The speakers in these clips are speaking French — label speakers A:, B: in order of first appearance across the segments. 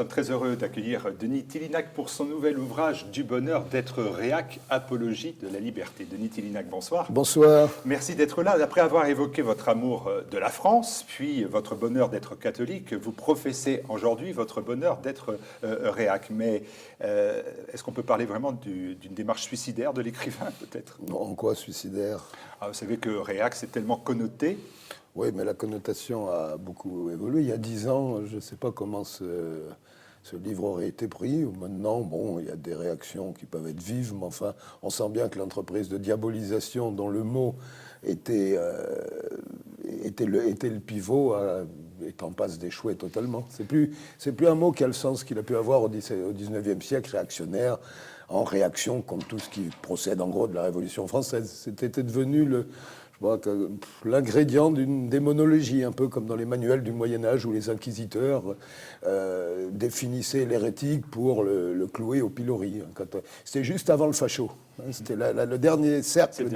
A: sommes très heureux d'accueillir Denis Tillinac pour son nouvel ouvrage Du bonheur d'être réac, apologie de la liberté. Denis Tillinac, bonsoir.
B: Bonsoir.
A: Merci d'être là. Après avoir évoqué votre amour de la France, puis votre bonheur d'être catholique, vous professez aujourd'hui votre bonheur d'être réac. Mais est-ce qu'on peut parler vraiment d'une démarche suicidaire de l'écrivain, peut-être?
B: En quoi suicidaire?
A: Vous savez que réac, c'est tellement connoté.
B: Oui, mais la connotation a beaucoup évolué. Il y a 10 ans, je ne sais pas comment ce livre aurait été pris. Maintenant, bon, il y a des réactions qui peuvent être vives, mais enfin, on sent bien que l'entreprise de diabolisation dont le mot était le pivot est en passe d'échouer totalement. C'est plus un mot qui a le sens qu'il a pu avoir au 19e siècle, réactionnaire, en réaction contre tout ce qui procède en gros de la Révolution française. C'était devenu l'ingrédient d'une démonologie, un peu comme dans les manuels du Moyen-Âge où les inquisiteurs définissaient l'hérétique pour le clouer au pilori. C'était juste avant le facho. C'était le dernier cercle.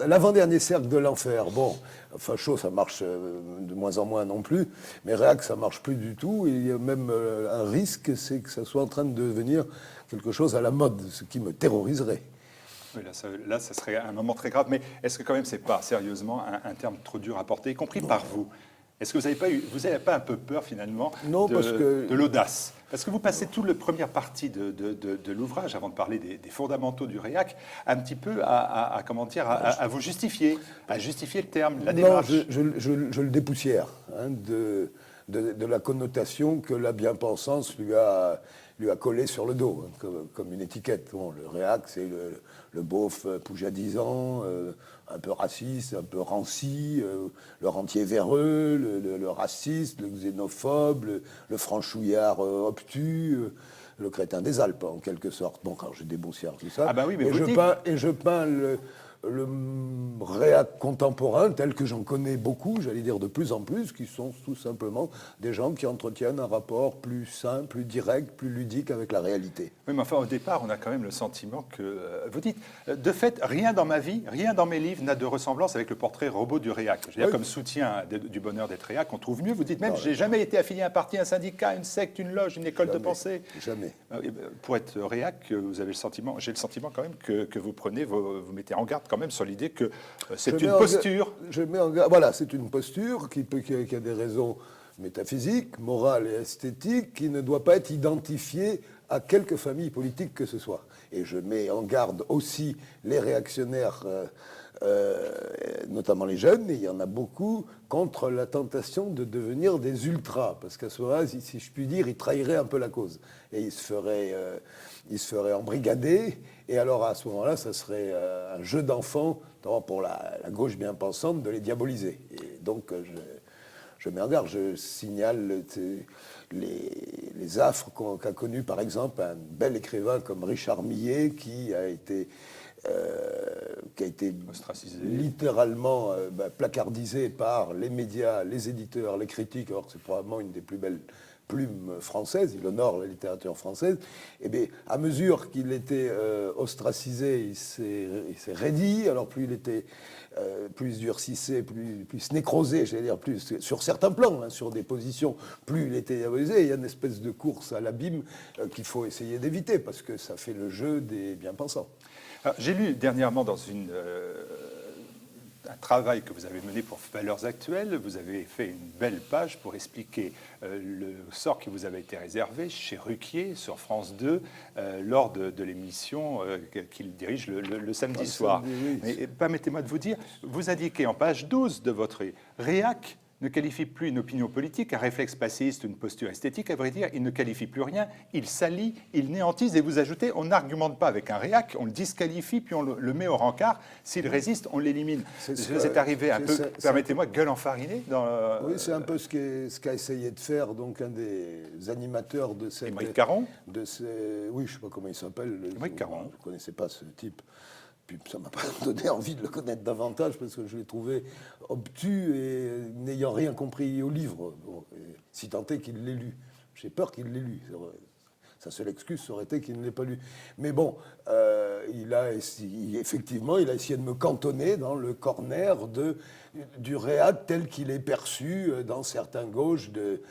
B: L'avant-dernier cercle de l'enfer. Bon, facho, ça marche de moins en moins non plus, mais réac, ça marche plus du tout. Et il y a même un risque, c'est que ça soit en train de devenir quelque chose à la mode, ce qui me terroriserait.
A: Oui, là, ça serait un moment très grave. Mais est-ce que quand même, c'est pas sérieusement un terme trop dur à porter, y compris par vous? Est-ce que vous n'avez pas un peu peur finalement de l'audace? Parce que vous passez toute la première partie de l'ouvrage, avant de parler des fondamentaux du réac, un petit peu à vous justifier, à justifier le terme, la démarche.
B: Non, je le dépoussière de la connotation que la bien-pensance lui a collé sur le dos, comme une étiquette. Bon, le réac, c'est le beauf poujadisant, un peu raciste, un peu ranci, le rentier véreux, le raciste, le xénophobe, le franchouillard obtus, le crétin des Alpes, en quelque sorte. Bon, quand je déboussière tout ça, je peins le réac contemporain, tel que j'en connais beaucoup, j'allais dire de plus en plus, qui sont tout simplement des gens qui entretiennent un rapport plus simple, plus direct, plus ludique avec la réalité.
A: Oui, mais enfin, au départ, on a quand même le sentiment que... vous dites, de fait, rien dans ma vie, rien dans mes livres n'a de ressemblance avec le portrait robot du réac. Je veux dire, comme soutien du bonheur d'être réac, on trouve mieux. Vous dites même, j'ai jamais été affilié à un parti, un syndicat, une secte, une loge, une école de pensée.
B: Jamais.
A: Pour être réac, vous avez j'ai le sentiment quand même que vous mettez en garde quand même sur l'idée que c'est une posture.
B: Voilà, c'est une posture qui a des raisons métaphysiques, morales et esthétiques, qui ne doit pas être identifiée à quelque famille politique que ce soit. Et je mets en garde aussi les réactionnaires, notamment les jeunes, et il y en a beaucoup, contre la tentation de devenir des ultras, parce qu'à ce moment-là, si je puis dire, ils trahiraient un peu la cause. Et ils se feraient embrigader, et alors à ce moment-là, ça serait un jeu d'enfant, notamment pour la gauche bien pensante, de les diaboliser. Et donc, je mets en garde, je signale les affres qu'a connu, par exemple, un bel écrivain comme Richard Millet, qui a été
A: ostracisé,
B: littéralement placardisé par les médias, les éditeurs, les critiques, alors que c'est probablement une des plus belles plumes françaises, il honore la littérature française. Et bien, à mesure qu'il était ostracisé, il s'est raidi. Alors plus il était, plus il se durcissait, plus il se nécrosait, j'allais dire, plus sur certains plans, sur des positions, plus il était diabolisé. Il y a une espèce de course à l'abîme qu'il faut essayer d'éviter, parce que ça fait le jeu des bien-pensants.
A: J'ai lu dernièrement dans un travail que vous avez mené pour Valeurs Actuelles, vous avez fait une belle page pour expliquer le sort qui vous avait été réservé chez Ruquier sur France 2 lors de l'émission qu'il dirige le samedi soir.
B: Oui.
A: Mais permettez-moi de vous dire, vous indiquez en page 12 de votre réac ne qualifie plus une opinion politique, un réflexe passéiste, une posture esthétique. À vrai dire, il ne qualifie plus rien, il salit, il néantise. Et vous ajoutez, on n'argumente pas avec un réac, on le disqualifie, puis on le met au rencard. S'il résiste, on l'élimine. C'est arrivé un peu, permettez-moi, gueule enfarinée
B: Oui, c'est un peu ce qu'a essayé de faire donc un des animateurs de cette...
A: Émeric Caron
B: oui, je ne sais pas comment il s'appelle.
A: Émeric Caron.
B: Je ne connaissais pas ce type. Puis ça ne m'a pas donné envie de le connaître davantage parce que je l'ai trouvé obtus et n'ayant rien compris au livre, si tant est qu'il l'ait lu. J'ai peur qu'il l'ait lu. Sa seule excuse aurait été qu'il ne l'ait pas lu. Mais bon, effectivement, il a essayé de me cantonner dans le corner du réac tel qu'il est perçu dans certains gauches des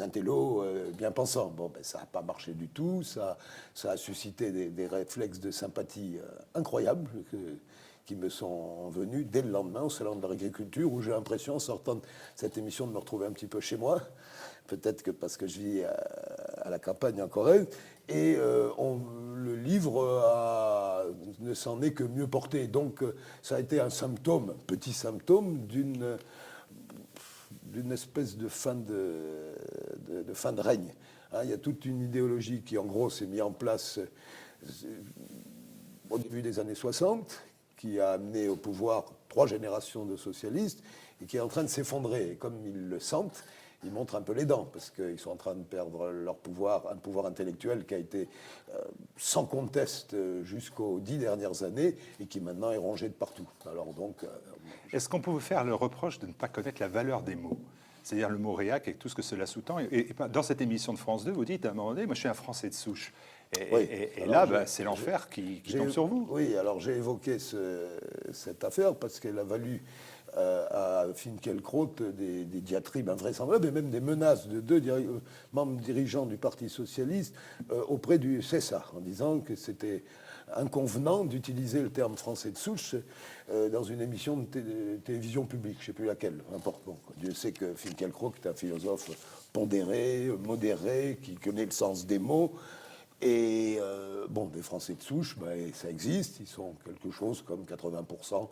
B: intellos bien pensants. Bon, ben, ça n'a pas marché du tout, ça a suscité des réflexes de sympathie incroyables qui me sont venus dès le lendemain au Salon de l'Agriculture, où j'ai l'impression, en sortant de cette émission, de me retrouver un petit peu chez moi. Peut-être que parce que je vis à la campagne en Corrèze. Et le livre ne s'en est que mieux porté. Donc ça a été un symptôme, un petit symptôme d'une espèce de fin de règne. Hein, il y a toute une idéologie qui, en gros, s'est mise en place au début des années 60, qui a amené au pouvoir 3 générations de socialistes et qui est en train de s'effondrer. Et comme ils le sentent, ils montrent un peu les dents, parce qu'ils sont en train de perdre leur pouvoir, un pouvoir intellectuel qui a été sans conteste jusqu'aux 10 dernières années et qui maintenant est rongé de partout. Alors donc,
A: est-ce qu'on peut vous faire le reproche de ne pas connaître la valeur des mots ? C'est-à-dire le mot réac et tout ce que cela sous-tend. Et dans cette émission de France 2, vous dites à un moment donné, moi je suis un Français de souche. Et là, c'est l'enfer qui tombe sur vous.
B: Oui, alors j'ai évoqué cette affaire parce qu'elle a valu à Finkielkraut des diatribes invraisemblables et même des menaces de 2 membres dirigeants du Parti socialiste auprès du CSA, en disant que c'était inconvenant d'utiliser le terme français de souche dans une émission de télévision publique, je ne sais plus laquelle, n'importe. Bon, Dieu sait que Finkielkraut est un philosophe pondéré, modéré, qui connaît le sens des mots. Et bon, des Français de souche, ben, ça existe, ils sont quelque chose comme 80%.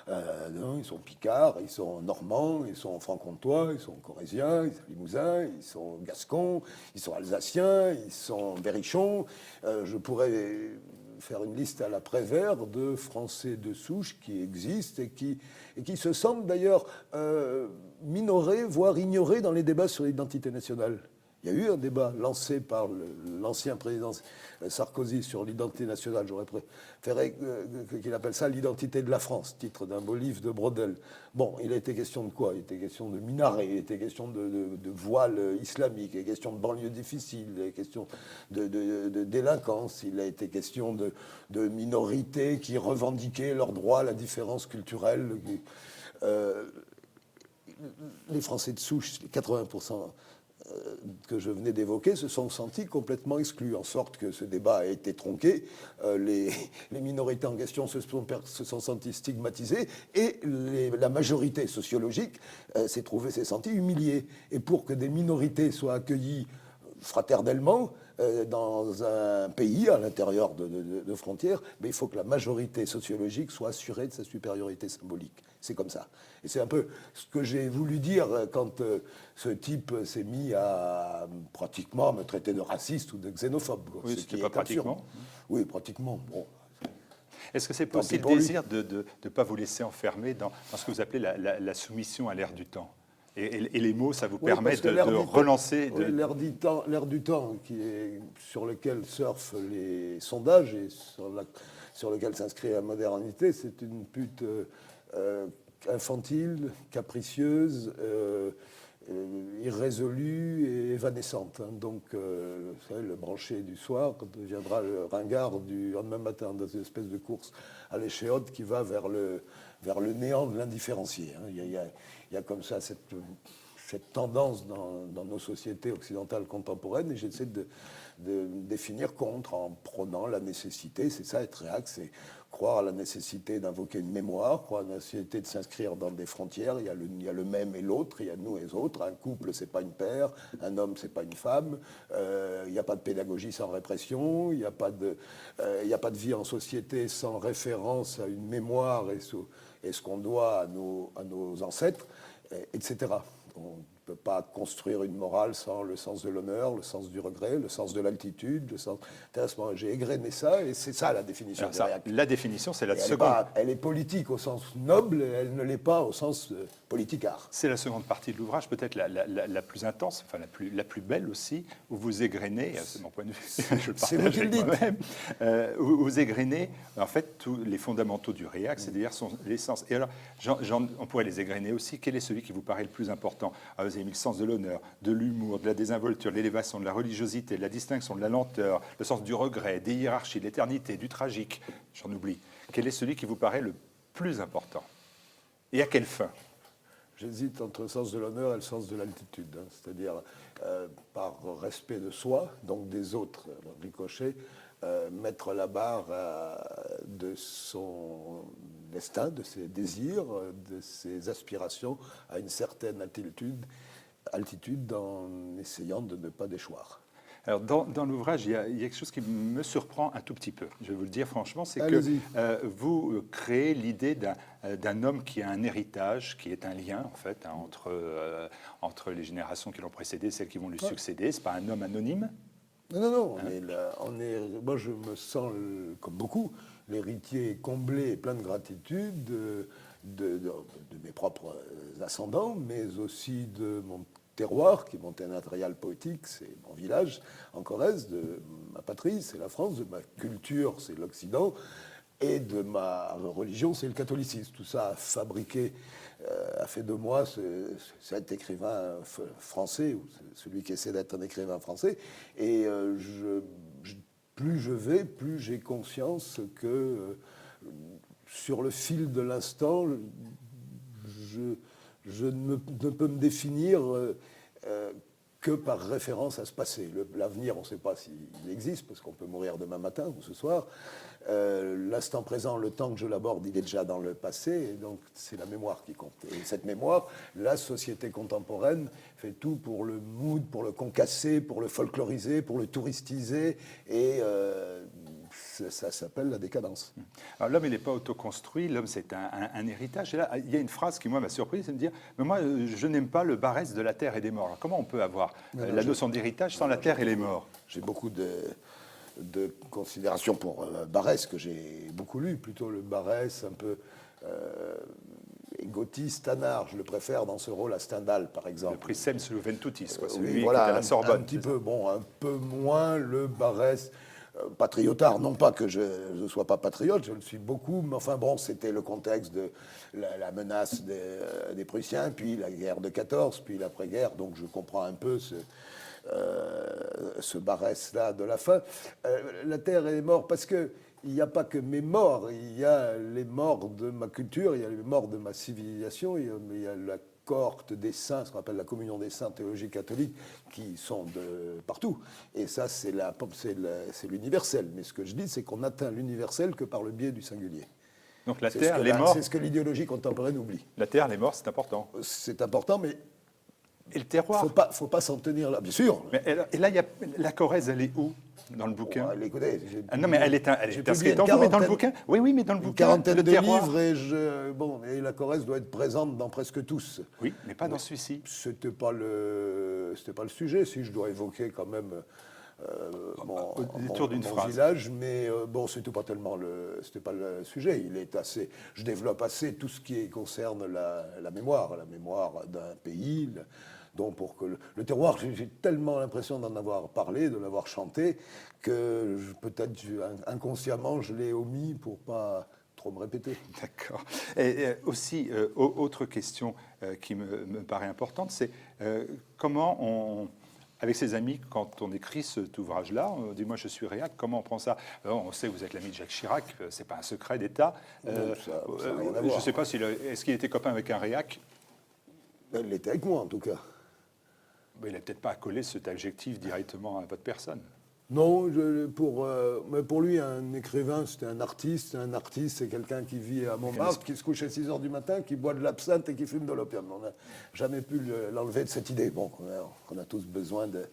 B: Ils sont picards, ils sont normands, ils sont franc-comtois, ils sont corréziens, ils sont limousins, ils sont gascons, ils sont alsaciens, ils sont berrichons. Je pourrais faire une liste à la Prévert de Français de souche qui existent et qui se sentent d'ailleurs minorés, voire ignorés dans les débats sur l'identité nationale. Il y a eu un débat lancé par l'ancien président Sarkozy sur l'identité nationale. J'aurais préféré qu'il appelle ça l'identité de la France, titre d'un beau livre de Brodel. Bon, il a été question de quoi ? Il était question de minaret, il était question de voile islamique, il a été question de banlieue difficile, il a été question de délinquance, il a été question de minorités qui revendiquaient leur droit à la différence culturelle. Les Français de souche, 80%... que je venais d'évoquer, se sont sentis complètement exclus, en sorte que ce débat a été tronqué, les minorités en question se sont senties stigmatisées, et la majorité sociologique s'est sentie humiliée. Et pour que des minorités soient accueillies fraternellement dans un pays à l'intérieur de frontières, mais il faut que la majorité sociologique soit assurée de sa supériorité symbolique. C'est comme ça. Et c'est un peu ce que j'ai voulu dire quand ce type s'est mis à pratiquement me traiter de raciste ou de xénophobe.
A: Oui, c'était pas pratiquement.
B: Oui, pratiquement. Bon.
A: Est-ce que c'est aussi le désir de ne pas vous laisser enfermer dans ce que vous appelez la soumission à l'ère du temps ? Et les mots, ça vous permet de relancer...
B: L'ère du temps, sur lequel surfent les sondages et sur lequel s'inscrit la modernité, c'est une pute infantile, capricieuse, irrésolue et évanescente. Hein. Donc, vous savez, le branché du soir deviendra le ringard du lendemain matin, dans une espèce de course à l'échéote qui va vers le néant de l'indifférencié. Hein. Il y a comme ça cette tendance dans nos sociétés occidentales contemporaines, et j'essaie de définir contre en prônant la nécessité, c'est ça être réac, c'est croire à la nécessité d'invoquer une mémoire, croire à la nécessité de s'inscrire dans des frontières. Il y a le même et l'autre, il y a nous et les autres. Un couple, c'est pas une paire, un homme, c'est pas une femme. Il n'y a pas de pédagogie sans répression, il n'y a pas de vie en société sans référence à une mémoire et ce qu'on doit à nos ancêtres, etc. On ne peut pas construire une morale sans le sens de l'honneur, le sens du regret, le sens de l'altitude, le sens... J'ai égrené ça, et c'est ça la définition de réac.
A: La définition, c'est la seconde...
B: Elle est politique au sens noble, elle ne l'est pas au sens politicard.
A: C'est la seconde partie de l'ouvrage, peut-être la plus intense, enfin la plus belle aussi, où vous égrenez, c'est mon point de vue, je le partage avec moi-même, où vous égrenez en fait tous les fondamentaux du réac, c'est-à-dire l'essence. Et alors, on pourrait les égrener aussi. Quel est celui qui vous paraît le plus important ? Vous troisième, le sens de l'honneur, de l'humour, de la désinvolture, de l'élévation, de la religiosité, de la distinction, de la lenteur, le sens du regret, des hiérarchies, de l'éternité, du tragique, j'en oublie. Quel est celui qui vous paraît le plus important? Et à quelle fin?
B: J'hésite entre le sens de l'honneur et le sens de l'altitude, hein. C'est-à-dire par respect de soi, donc des autres, ricochet, mettre la barre de son destin, de ses désirs, de ses aspirations à une certaine altitude en essayant de ne pas déchoir.
A: Alors, dans l'ouvrage, il y a quelque chose qui me surprend un tout petit peu. Je vais vous le dire franchement, c'est que vous créez l'idée d'un homme qui a un héritage, qui est un lien, en fait, hein, entre les générations qui l'ont précédé et celles qui vont lui succéder. Ce n'est pas un homme anonyme.
B: Non, moi, je me sens, comme beaucoup, l'héritier comblé et plein de gratitude de mes propres ascendants, mais aussi de mon terroir, qui est mon territorial poétique, c'est mon village en Corrèze, de ma patrie, c'est la France, de ma culture, c'est l'Occident, et de ma religion, c'est le catholicisme. Tout ça a fabriqué, a fait de moi cet écrivain français, ou celui qui essaie d'être un écrivain français. Et plus je vais, plus j'ai conscience que sur le fil de l'instant, je ne peux me définir que par référence à ce passé. L'avenir, on ne sait pas s'il existe, parce qu'on peut mourir demain matin ou ce soir. L'instant présent, le temps que je l'aborde, il est déjà dans le passé, et donc c'est la mémoire qui compte. Et cette mémoire, la société contemporaine fait tout pour le mood, pour le concasser, pour le folkloriser, pour le touristiser, et ça s'appelle la décadence.
A: Alors l'homme, il n'est pas autoconstruit, l'homme, c'est un héritage. Et là, il y a une phrase qui, moi, m'a surpris, c'est de dire, mais moi, je n'aime pas le Barès de la terre et des morts. Alors, comment on peut avoir la notion d'héritage sans la terre et les morts?
B: J'ai beaucoup de considération pour Barès, que j'ai beaucoup lu, plutôt le Barès un peu égotiste, Stannard, je le préfère dans ce rôle à Stendhal, par exemple.
A: Le Prisem Juventutis, quoi, celui
B: oui,
A: qui
B: voilà,
A: est à la Sorbonne.
B: Un petit peu, bon, un peu moins le Barès patriotard, non pas que je ne sois pas patriote, je le suis beaucoup, mais enfin bon, c'était le contexte de la menace des Prussiens, puis la guerre de 14, puis l'après-guerre, donc je comprends un peu ce Barès-là de la fin. La terre est morte parce que il n'y a pas que mes morts, il y a les morts de ma culture, il y a les morts de ma civilisation, il y a la cohorte des saints, ce qu'on appelle la communion des saints théologie catholique, qui sont de partout. Et ça, c'est l'universel. Mais ce que je dis, c'est qu'on n'atteint l'universel que par le biais du singulier.
A: Donc la terre, les morts...
B: C'est ce que l'idéologie contemporaine oublie.
A: La terre, les morts, c'est important.
B: C'est important, mais...
A: Et le terroir?
B: Faut pas s'en tenir là, bien sûr.
A: Mais et là, la Corrèze, elle est où dans le bouquin?
B: Écoutez,
A: non, mais elle est inscrite en vous, mais dans le bouquin? Oui, mais dans le bouquin,
B: quarantaine
A: le
B: de
A: terroir.
B: livres, et la Corrèze doit être présente dans presque tous.
A: Oui, mais pas dans celui-ci.
B: C'était pas le sujet, si je dois évoquer quand même mon village, mais bon, c'était pas le sujet. Il est assez, je développe assez tout ce qui concerne la mémoire d'un pays. Donc pour que le terroir, j'ai tellement l'impression d'en avoir parlé, de l'avoir chanté, que peut-être inconsciemment je l'ai omis pour pas trop me répéter.
A: D'accord. Et aussi, autre question qui me paraît importante, c'est comment avec ses amis, quand on écrit cet ouvrage-là, on dit « moi je suis réac », comment on prend ça? On sait que vous êtes l'ami de Jacques Chirac, c'est pas un secret d'État.
B: Ça rien à
A: je
B: voir.
A: ne sais pas, est-ce qu'il était copain avec un réac?
B: Il l'était avec moi en tout cas.
A: Mais il n'a peut-être pas accolé cet adjectif directement à votre personne.
B: Non, mais pour lui, un écrivain, c'était un artiste. Un artiste, c'est quelqu'un qui vit à Montmartre, qui se couche à 6 h du matin, qui boit de l'absinthe et qui fume de l'opium. On n'a jamais pu l'enlever de cette idée. Bon, on a tous besoin de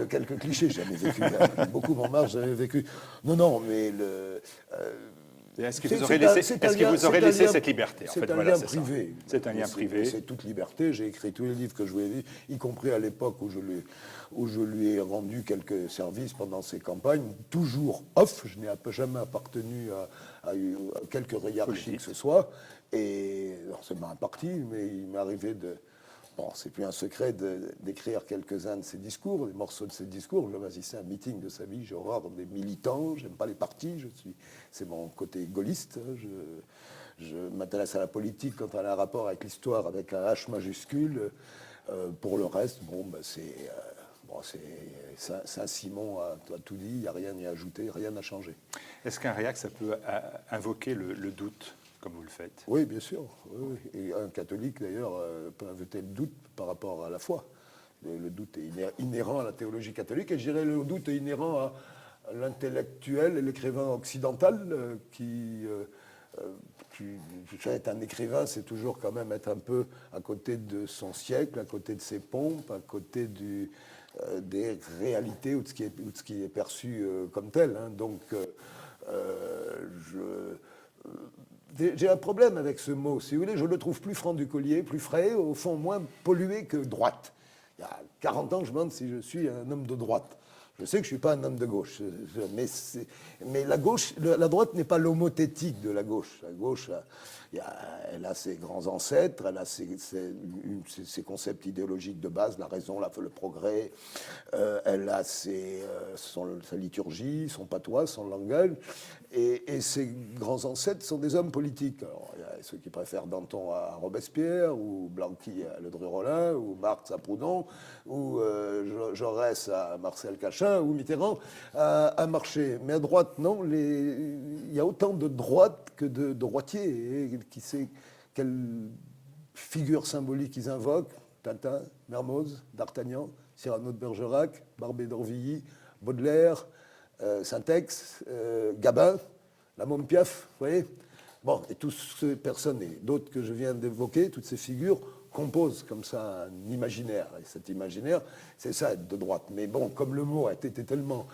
B: quelques clichés. J'ai jamais vécu beaucoup Montmartre, j'avais vécu. Non, mais
A: est-ce que vous aurez laissé cette liberté?
B: C'est un lien privé.
A: C'est un lien privé.
B: C'est toute liberté. J'ai écrit tous les livres que je voulais lire, y compris à l'époque où je lui ai rendu quelques services pendant ses campagnes, toujours off. Je n'ai jamais appartenu à quelque hiérarchie que ce soit. Et alors, c'est un parti, mais il m'est arrivé Bon, c'est plus un secret d'écrire quelques-uns de ses discours, des morceaux de ses discours. Je vais assister à un meeting de sa vie, j'ai horreur des militants, j'aime pas les partis, c'est mon côté gaulliste. Je m'intéresse à la politique quand elle a un rapport avec l'histoire, avec un H majuscule. Pour le reste, c'est Saint-Simon a tout dit, il n'y a rien à y ajouter, rien à changer.
A: Est-ce qu'un réac, ça peut invoquer le doute, comme vous le faites?
B: Oui, bien sûr. Oui. Et un catholique, d'ailleurs, peut invoquer le doute par rapport à la foi. Le doute est inhérent à la théologie catholique, et je dirais le doute est inhérent à l'intellectuel et l'écrivain occidental qui être un écrivain, c'est toujours quand même être un peu à côté de son siècle, à côté de ses pompes, à côté des réalités ou de ce qui est perçu comme tel. Hein. Donc, j'ai un problème avec ce mot. Si vous voulez, je le trouve plus franc du collier, plus frais, au fond moins pollué que droite. Il y a 40 ans, je me demande si je suis un homme de droite. Je sais que je ne suis pas un homme de gauche, mais la gauche, la droite n'est pas l'homothétique de la gauche. La gauche, elle a ses grands ancêtres, elle a ses concepts idéologiques de base, la raison, le progrès, elle a sa liturgie, son patois, son langage, et ses grands ancêtres sont des hommes politiques. Alors, il y a ceux qui préfèrent Danton à Robespierre, ou Blanqui à Ledru-Rollin, ou Marx à Proudhon, ou Jaurès à Marcel Cachin, ou Mitterrand à Marché. Mais à droite, non. Il y a autant de droite que de droitiers. Et qui sait quelle figure symbolique ils invoquent? Tintin, Mermoz, D'Artagnan, Cyrano de Bergerac, Barbé d'Aurevilly, Baudelaire, Saint-Ex, Gabin, la Môme Piaf, vous voyez? Bon, et toutes ces personnes et d'autres que je viens d'évoquer, toutes ces figures composent comme ça un imaginaire. Et cet imaginaire, c'est ça, être de droite. Mais bon, comme le mot a été tellement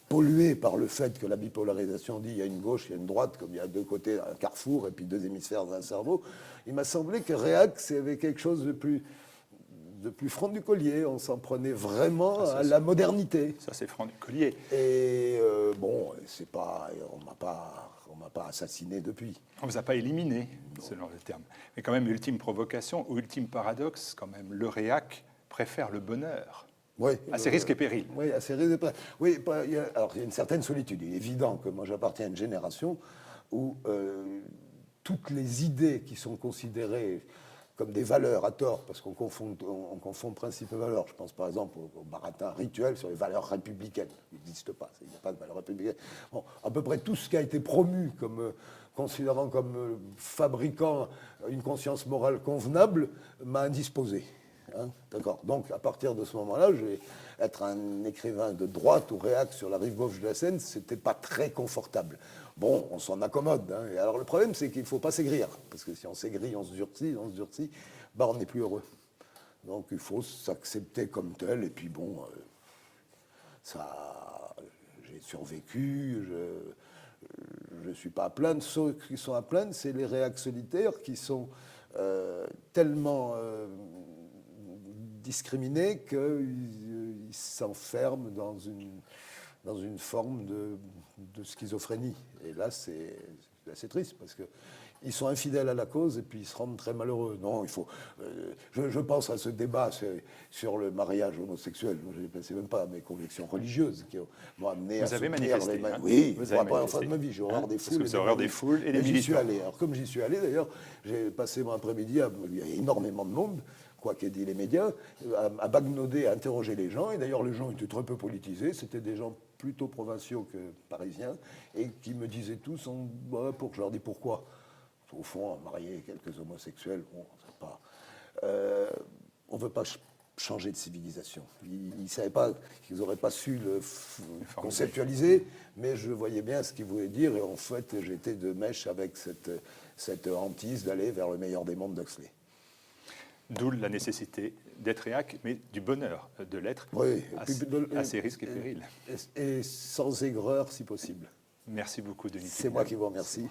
B: pollué par le fait que la bipolarisation dit il y a une gauche, il y a une droite, comme il y a deux côtés, un carrefour, et puis deux hémisphères d'un cerveau, il m'a semblé que réac, c'était quelque chose de plus franc du collier. On s'en prenait vraiment à la modernité.
A: Ça, c'est franc du collier.
B: Et c'est pas, on m'a pas assassiné depuis.
A: On ne vous a pas éliminé, selon le terme. Mais quand même, ultime provocation ou ultime paradoxe, quand même, le réac préfère le bonheur.
B: Oui,
A: à ses risques et périls.
B: Oui, à ses risques et périls. Oui, il y a une certaine solitude. Il est évident que moi, j'appartiens à une génération où toutes les idées qui sont considérées comme des valeurs à tort, parce qu'on confond principe et valeur. Je pense par exemple au baratin rituel sur les valeurs républicaines. Il n'existe pas, il n'y a pas de valeurs républicaines. Bon, à peu près tout ce qui a été promu comme considérant comme fabriquant une conscience morale convenable m'a indisposé. Hein, d'accord. Donc, à partir de ce moment-là, être un écrivain de droite ou réac sur la rive gauche de la Seine, c'était pas très confortable. Bon, on s'en accommode. Hein. Et alors, le problème, c'est qu'il ne faut pas s'aigrir. Parce que si on s'aigrit, on se durcit, on n'est plus heureux. Donc, il faut s'accepter comme tel. Et puis, bon, j'ai survécu. Je ne suis pas à plaindre. Ceux qui sont à plaindre, c'est les réacs solitaires qui sont tellement discriminés qu'ils s'enferment dans une forme de schizophrénie. Et là, c'est assez triste, parce qu'ils sont infidèles à la cause et puis ils se rendent très malheureux. Non, il faut... je pense à ce débat sur le mariage homosexuel. Je ne pensais même pas à mes convictions religieuses qui m'ont amené à soutenir
A: manifesté,
B: les...
A: hein.
B: Oui,
A: vous
B: pour la première fois de ma vie, j'ai horreur des foules.
A: Parce que horreur des foules et des militants.
B: J'y suis allé. Alors, comme j'y suis allé, d'ailleurs, j'ai passé mon après-midi, il y a énormément de monde, quoi qu'aient dit les médias, à bagnauder, à interroger les gens. Et d'ailleurs, les gens étaient très peu politisés. C'était des gens plutôt provinciaux que parisiens, et qui me disaient tous, je leur dis pourquoi. Au fond, marier quelques homosexuels, bon, c'est pas... on ne veut pas changer de civilisation. Ils ne savaient pas, ils n'auraient pas su le conceptualiser, mais je voyais bien ce qu'ils voulaient dire, et en fait, j'étais de mèche avec cette hantise d'aller vers le meilleur des mondes d'Huxley.
A: D'où la nécessité d'être réac, mais du bonheur de l'être,
B: oui,
A: à ses risques et périls.
B: Et sans aigreur, si possible.
A: Merci beaucoup, Denis.
B: C'est moi qui vous remercie.